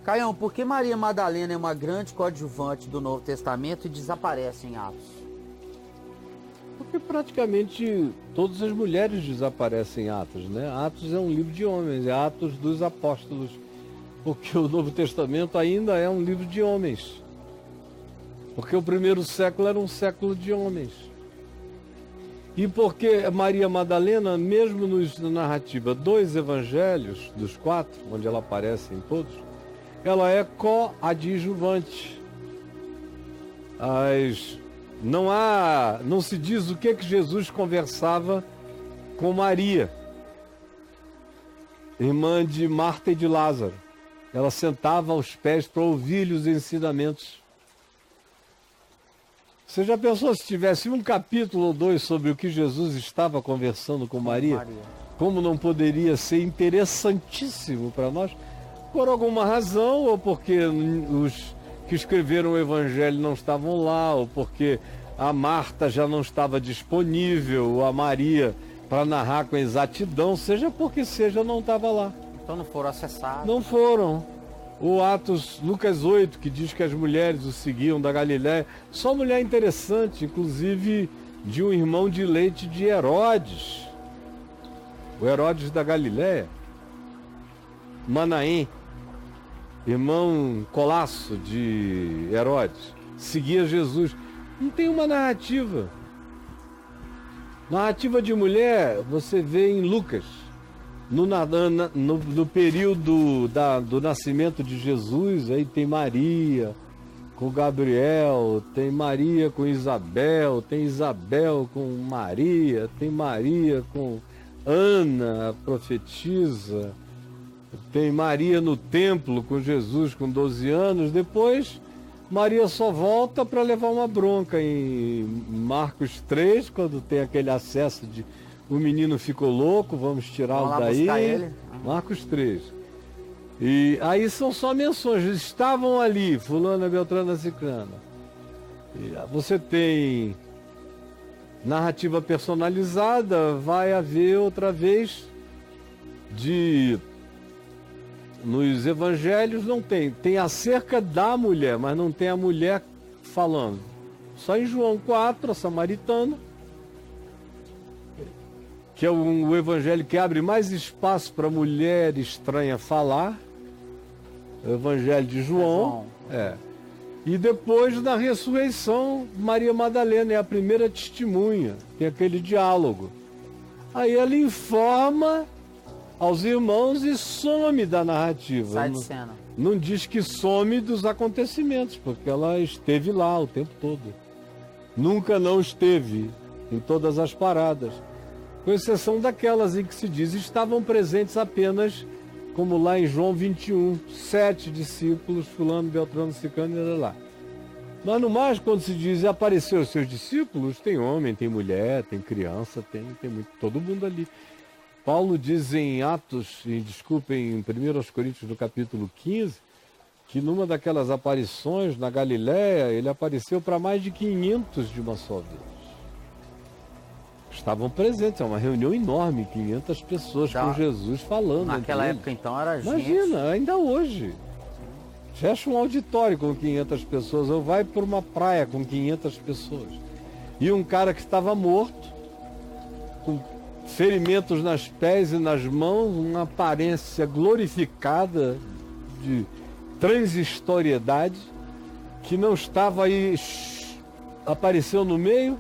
Caião, por que Maria Madalena é uma grande coadjuvante do Novo Testamento e desaparece em Atos? Porque praticamente todas as mulheres desaparecem em Atos, né? Atos é um livro de homens, é Atos dos Apóstolos. Porque o Novo Testamento ainda é um livro de homens. Porque o primeiro século era um século de homens. E porque Maria Madalena, mesmo na narrativa dos evangelhos, dos 4, onde ela aparece em todos, ela é coadjuvante. Não se diz o que Jesus conversava com Maria, irmã de Marta e de Lázaro. Ela sentava aos pés para ouvir os ensinamentos. Você já pensou se tivesse um capítulo ou 2 sobre o que Jesus estava conversando com Maria? Como não poderia ser interessantíssimo para nós? Por alguma razão, ou porque os que escreveram o Evangelho não estavam lá, ou porque a Marta já não estava disponível, ou a Maria, para narrar com exatidão, seja porque seja, não estava lá. Então não foram acessados? Não foram. O Atos, Lucas 8, que diz que as mulheres o seguiam da Galiléia, só mulher interessante, inclusive de um irmão de leite de Herodes. O Herodes da Galiléia, Manaém, irmão Colasso de Herodes, seguia Jesus. Não tem uma narrativa. Narrativa de mulher você vê em Lucas. No período do nascimento de Jesus, aí tem Maria com Gabriel, tem Maria com Isabel, tem Isabel com Maria, tem Maria com Ana, a profetisa, tem Maria no templo com Jesus com 12 anos. Depois Maria só volta para levar uma bronca em Marcos 3, quando tem aquele acesso de o menino ficou louco, vamos tirá-lo daí. Marcos 3. E aí são só menções, estavam ali, fulana, beltrana, ciclana. E você tem narrativa personalizada, vai haver outra vez nos evangelhos não tem. Tem acerca da mulher, mas não tem a mulher falando. Só em João 4, a samaritana, que é o evangelho que abre mais espaço para a mulher estranha falar, o evangelho de João. E depois, na ressurreição, Maria Madalena é a primeira testemunha, tem aquele diálogo. Aí ela informa aos irmãos e some da narrativa. Sai de cena. Não diz que some dos acontecimentos, porque ela esteve lá o tempo todo. Nunca não esteve em todas as paradas. Com exceção daquelas em que se diz estavam presentes apenas, como lá em João 21, 7 discípulos, fulano, beltrano, ciclano, e lá. Mas no mais, quando se diz apareceu os seus discípulos, tem homem, tem mulher, tem criança, tem muito, todo mundo ali. Paulo diz em Atos, em 1 Coríntios, no capítulo 15, que numa daquelas aparições na Galiléia, ele apareceu para mais de 500 de uma só vez. Estavam presentes, é uma reunião enorme, 500 pessoas com Jesus falando. Naquela época, então, era gente... Imagina, ainda hoje. Fecha um auditório com 500 pessoas, ou vai por uma praia com 500 pessoas. E um cara que estava morto, com ferimentos nas pés e nas mãos, uma aparência glorificada de transhistoriedade, que não estava aí, apareceu no meio,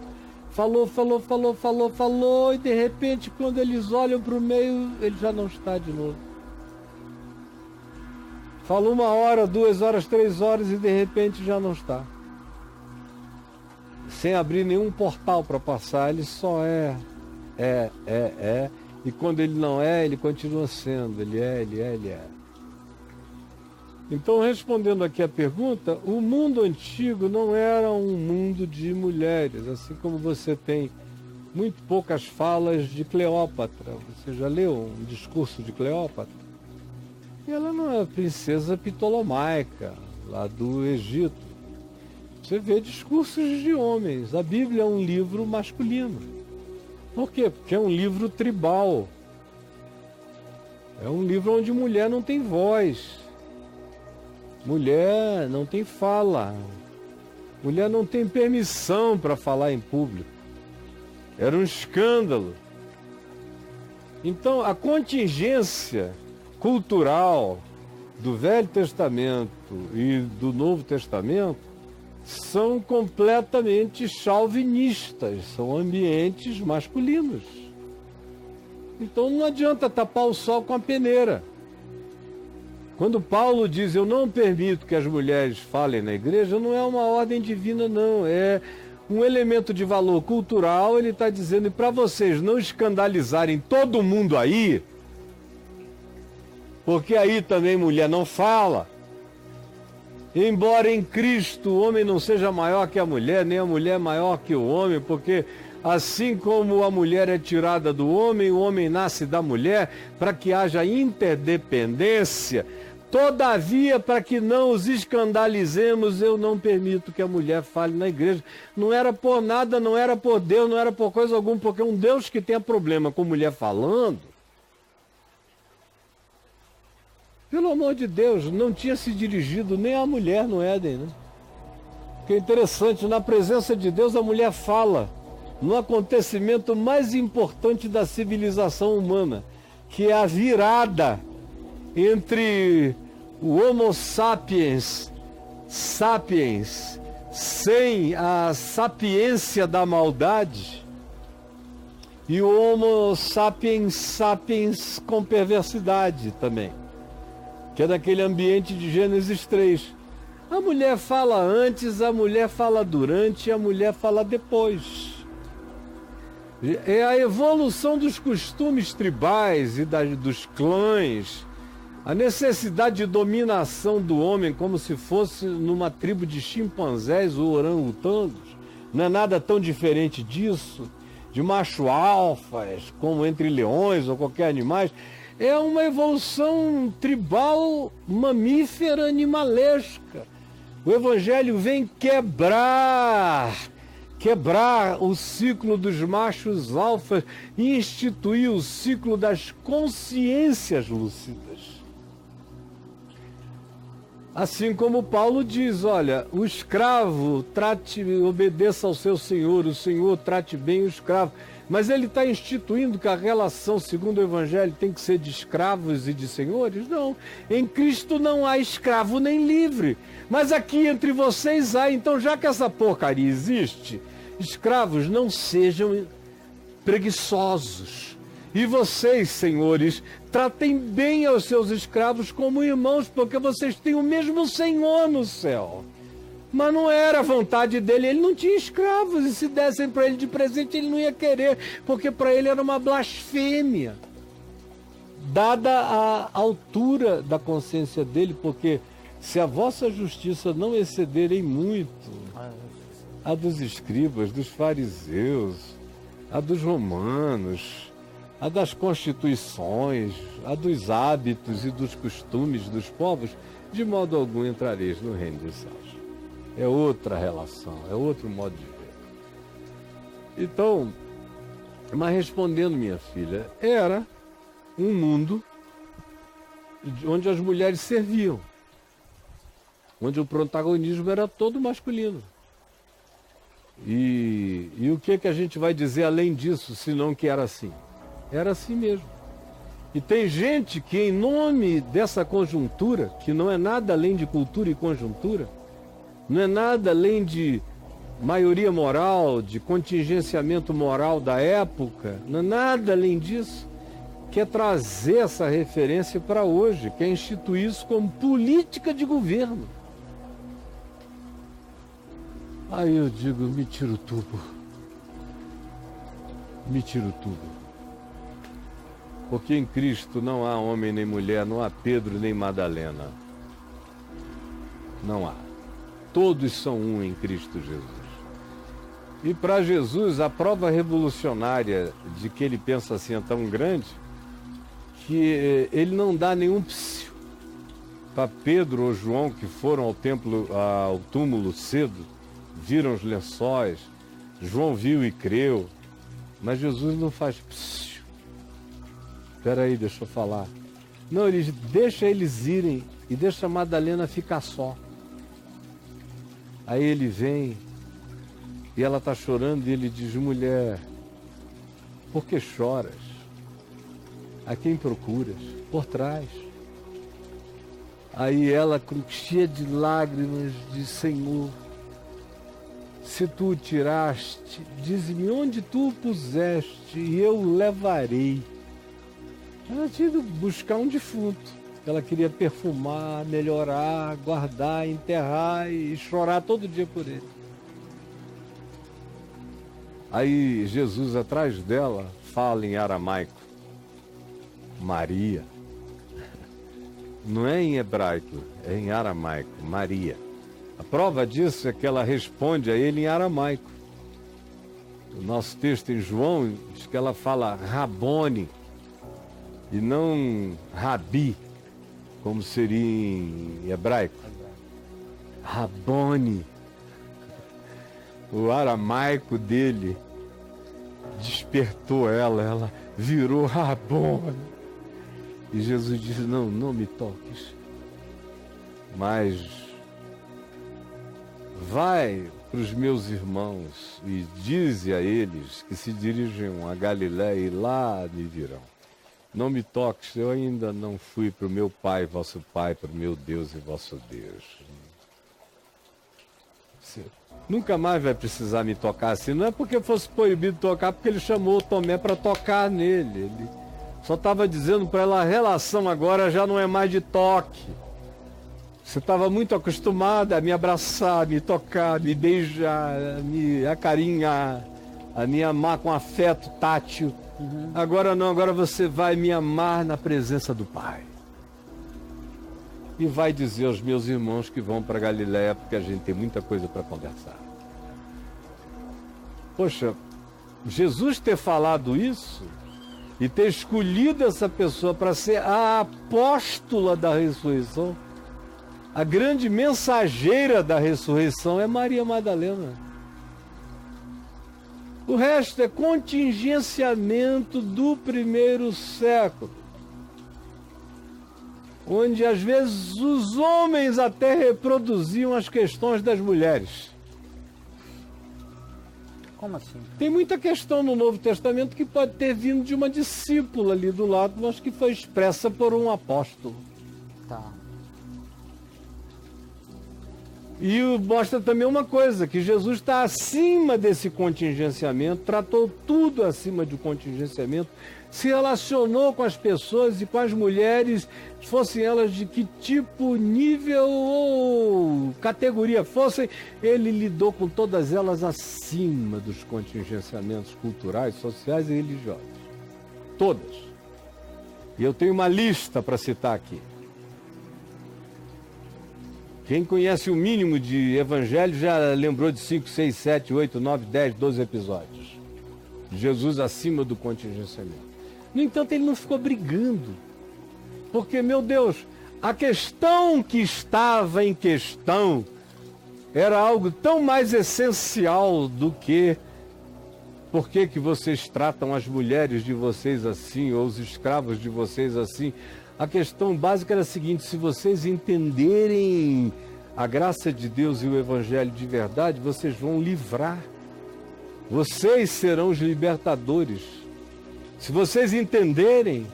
falou, e de repente, quando eles olham para o meio, ele já não está de novo. Falou 1 hora, 2 horas, 3 horas, e de repente já não está. Sem abrir nenhum portal para passar, ele só é. E quando ele não é, ele continua sendo, ele é. Então, respondendo aqui a pergunta, o mundo antigo não era um mundo de mulheres, assim como você tem muito poucas falas de Cleópatra. Você já leu um discurso de Cleópatra? E ela não é a princesa ptolomaica, lá do Egito. Você vê discursos de homens. A Bíblia é um livro masculino. Por quê? Porque é um livro tribal. É um livro onde mulher não tem voz. Mulher não tem fala. Mulher não tem permissão para falar em público. Era um escândalo. Então, a contingência cultural do Velho Testamento e do Novo Testamento são completamente chauvinistas, são ambientes masculinos. Então não adianta tapar o sol com a peneira. Quando Paulo diz, eu não permito que as mulheres falem na igreja, não é uma ordem divina, não. É um elemento de valor cultural. Ele está dizendo, e para vocês não escandalizarem todo mundo aí, porque aí também mulher não fala. Embora em Cristo o homem não seja maior que a mulher, nem a mulher maior que o homem, porque assim como a mulher é tirada do homem, o homem nasce da mulher, para que haja interdependência. Todavia, para que não os escandalizemos, eu não permito que a mulher fale na igreja. Não era por nada, não era por Deus, não era por coisa alguma, porque um Deus que tenha problema com mulher falando, pelo amor de Deus, não tinha se dirigido nem à mulher no Éden, né? Que é interessante, na presença de Deus a mulher fala no acontecimento mais importante da civilização humana, que é a virada entre o Homo sapiens, sem a sapiência da maldade, e o Homo sapiens com perversidade também, que é daquele ambiente de Gênesis 3. A mulher fala antes, a mulher fala durante, a mulher fala depois. É a evolução dos costumes tribais e dos clãs, a necessidade de dominação do homem como se fosse numa tribo de chimpanzés ou orangotangos. Não é nada tão diferente disso, de macho alfas, como entre leões ou qualquer animais. É uma evolução tribal, mamífera, animalesca. O Evangelho vem quebrar o ciclo dos machos alfas e instituir o ciclo das consciências lúcidas. Assim como Paulo diz, olha, o escravo obedeça ao seu senhor, o senhor trate bem o escravo. Mas ele está instituindo que a relação, segundo o Evangelho, tem que ser de escravos e de senhores? Não. Em Cristo não há escravo nem livre. Mas aqui entre vocês há. Então, já que essa porcaria existe, escravos, não sejam preguiçosos. E vocês, senhores, tratem bem aos seus escravos como irmãos, porque vocês têm o mesmo Senhor no céu. Mas não era a vontade dele, ele não tinha escravos, e se dessem para ele de presente ele não ia querer, porque para ele era uma blasfêmia, dada a altura da consciência dele, porque se a vossa justiça não exceder em muito a dos escribas, dos fariseus, a dos romanos, a das constituições, a dos hábitos e dos costumes dos povos, de modo algum entrareis no reino dos céus. É outra relação, é outro modo de ver. Então, mas respondendo, minha filha, era um mundo onde as mulheres serviam, onde o protagonismo era todo masculino. E o que a gente vai dizer além disso, senão que era assim? Era assim mesmo. E tem gente que, em nome dessa conjuntura, que não é nada além de cultura e conjuntura, não é nada além de maioria moral, de contingenciamento moral da época, não é nada além disso, quer trazer essa referência para hoje, quer instituir isso como política de governo. Aí eu digo, me tira o tubo. Me tira o tubo. Porque em Cristo não há homem nem mulher, não há Pedro nem Madalena. Não há. Todos são um em Cristo Jesus. E para Jesus, a prova revolucionária de que ele pensa assim é tão grande que ele não dá nenhum psiu para Pedro ou João, que foram ao templo, ao túmulo cedo, viram os lençóis, João viu e creu, mas Jesus não faz psiu. Espera aí, deixa eu falar. Não, ele deixa eles irem e deixa a Madalena ficar só. Aí ele vem e ela está chorando e ele diz: mulher, por que choras? A quem procuras? Por trás. Aí ela, cheia de lágrimas, diz: Senhor, se tu o tiraste, dize-me onde tu o puseste e eu o levarei. Ela tinha ido buscar um defunto. Ela queria perfumar, melhorar, guardar, enterrar e chorar todo dia por ele. Aí Jesus, atrás dela, fala em aramaico: Maria. Não é em hebraico, é em aramaico, Maria. A prova disso é que ela responde a ele em aramaico. O nosso texto em João diz que ela fala Rabone e não Rabi, como seria em hebraico. Rabone. O aramaico dele despertou ela virou Rabone. E Jesus disse: não, não me toques, mas vai para os meus irmãos e dize a eles que se dirijam a Galiléia e lá me virão. Não me toques, eu ainda não fui para o meu Pai, vosso Pai, para o meu Deus e vosso Deus. Você nunca mais vai precisar me tocar assim. Não é porque fosse proibido tocar, porque ele chamou Tomé para tocar nele. Ele só estava dizendo para ela: a relação agora já não é mais de toque. Você estava muito acostumada a me abraçar, me tocar, me beijar, me acarinhar, a me amar com afeto tátil. Agora não, agora você vai me amar na presença do Pai. E vai dizer aos meus irmãos que vão para Galiléia, porque a gente tem muita coisa para conversar. Poxa, Jesus ter falado isso e ter escolhido essa pessoa para ser a apóstola da ressurreição, a grande mensageira da ressurreição, é Maria Madalena. O resto é contingenciamento do primeiro século, onde às vezes os homens até reproduziam as questões das mulheres. Como assim? Tem muita questão no Novo Testamento que pode ter vindo de uma discípula ali do lado, mas que foi expressa por um apóstolo. Tá. E mostra também uma coisa, que Jesus está acima desse contingenciamento, tratou tudo acima do contingenciamento, se relacionou com as pessoas e com as mulheres, fossem elas de que tipo, nível ou categoria fossem, ele lidou com todas elas acima dos contingenciamentos culturais, sociais e religiosos. Todas. E eu tenho uma lista para citar aqui. Quem conhece o mínimo de evangelho já lembrou de 5, 6, 7, 8, 9, 10, 12 episódios. Jesus acima do contingenciamento. No entanto, ele não ficou brigando. Porque, meu Deus, a questão que estava em questão era algo tão mais essencial do que por que vocês tratam as mulheres de vocês assim, ou os escravos de vocês assim. A questão básica era a seguinte: se vocês entenderem a graça de Deus e o Evangelho de verdade, vocês vão livrar. Vocês serão os libertadores. Se vocês entenderem,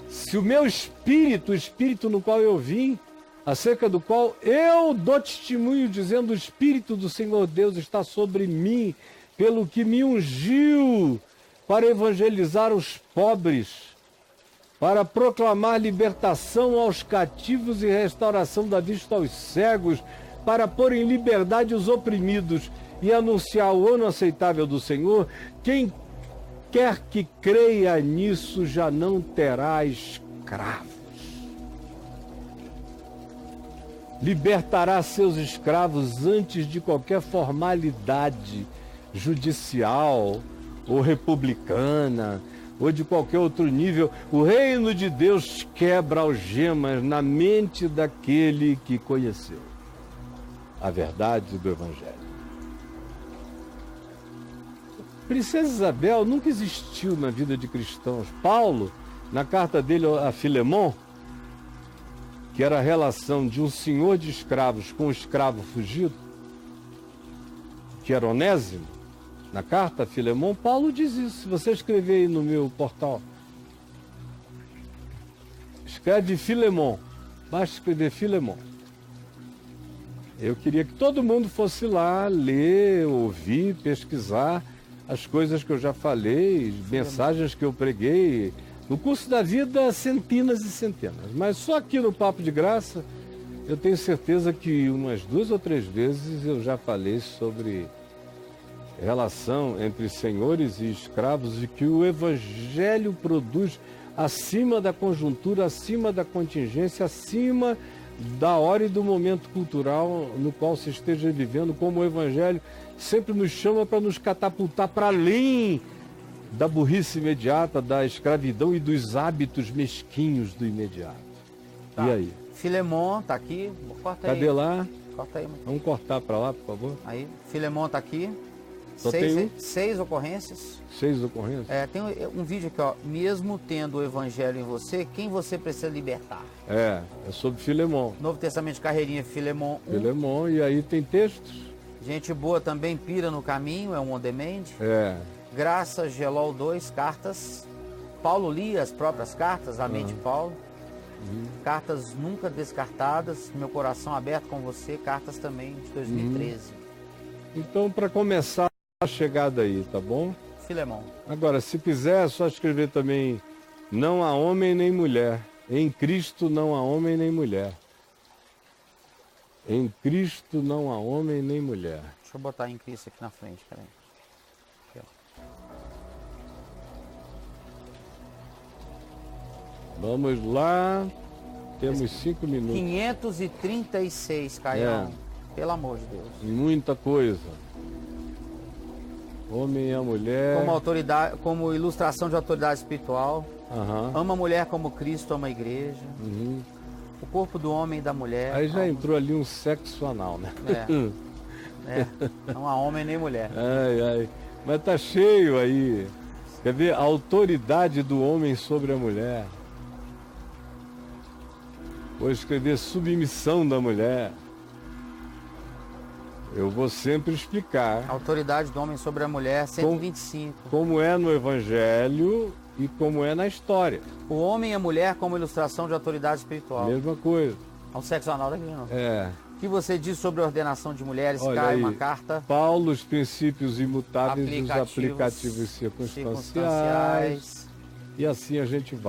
se o meu espírito, o espírito no qual eu vim, acerca do qual eu dou testemunho, dizendo: o Espírito do Senhor Deus está sobre mim, pelo que me ungiu para evangelizar os pobres, para proclamar libertação aos cativos e restauração da vista aos cegos, para pôr em liberdade os oprimidos e anunciar o ano aceitável do Senhor. Quem quer que creia nisso já não terá escravos. Libertará seus escravos antes de qualquer formalidade judicial ou republicana, ou de qualquer outro nível. O reino de Deus quebra algemas na mente daquele que conheceu a verdade do Evangelho. Princesa Isabel nunca existiu na vida de cristãos. Paulo, na carta dele a Filemon, que era a relação de um senhor de escravos com um escravo fugido, que era Onésimo, na carta a Filemon, Paulo diz isso. Se você escrever aí no meu portal, escreve Filemon, basta escrever Filemon. Eu queria que todo mundo fosse lá ler, ouvir, pesquisar as coisas que eu já falei, mensagens que eu preguei. No curso da vida, centenas e centenas. Mas só aqui no Papo de Graça, eu tenho certeza que umas 2 ou 3 vezes eu já falei sobre relação entre senhores e escravos e que o Evangelho produz acima da conjuntura, acima da contingência, acima da hora e do momento cultural no qual se esteja vivendo, como o Evangelho sempre nos chama para nos catapultar para além da burrice imediata, da escravidão e dos hábitos mesquinhos do imediato. Tá. E aí? Filemon tá aqui. Corta aí. Cadê lá? Corta aí. Vamos cortar para lá, por favor. Aí, Filemon tá aqui. Só tem um? 6 ocorrências. 6 ocorrências? Tem um vídeo aqui, ó. Mesmo tendo o evangelho em você, quem você precisa libertar? É sobre Filemon. Novo Testamento de Carreirinha, Filemon 1. Filemon, e aí tem textos? Gente boa também pira no caminho, é um on demand. É. Graça, Gelol 2, cartas. Paulo lia as próprias cartas, a mente de Paulo. Cartas nunca descartadas, meu coração aberto com você, cartas também de 2013. Então, para começar a chegada aí, tá bom? Filemon. Agora, se quiser, é só escrever também: não há homem nem mulher. Em Cristo não há homem nem mulher. Em Cristo não há homem nem mulher. Deixa eu botar em Cristo aqui na frente, peraí. Aqui, ó. Vamos lá. Temos 5 minutos. 536, Caião. Pelo amor de Deus. Muita coisa. Homem e a mulher. Como autoridade, como ilustração de autoridade espiritual. Aham. Ama a mulher como Cristo ama a igreja. Uhum. O corpo do homem e da mulher. Aí já entrou ali um sexo anal, né? Não há homem nem mulher. Ai, ai. Mas tá cheio aí. Quer ver? A autoridade do homem sobre a mulher. Vou escrever submissão da mulher. Eu vou sempre explicar Autoridade do homem sobre a mulher, 125. como é no Evangelho e como é na história. O homem e a mulher como ilustração de autoridade espiritual. Mesma coisa. É um sexo anal daqui, não. É. O que você diz sobre a ordenação de mulheres? Olha Cai aí, uma carta. Paulo, os princípios imutáveis dos aplicativos circunstanciais. E assim a gente vai.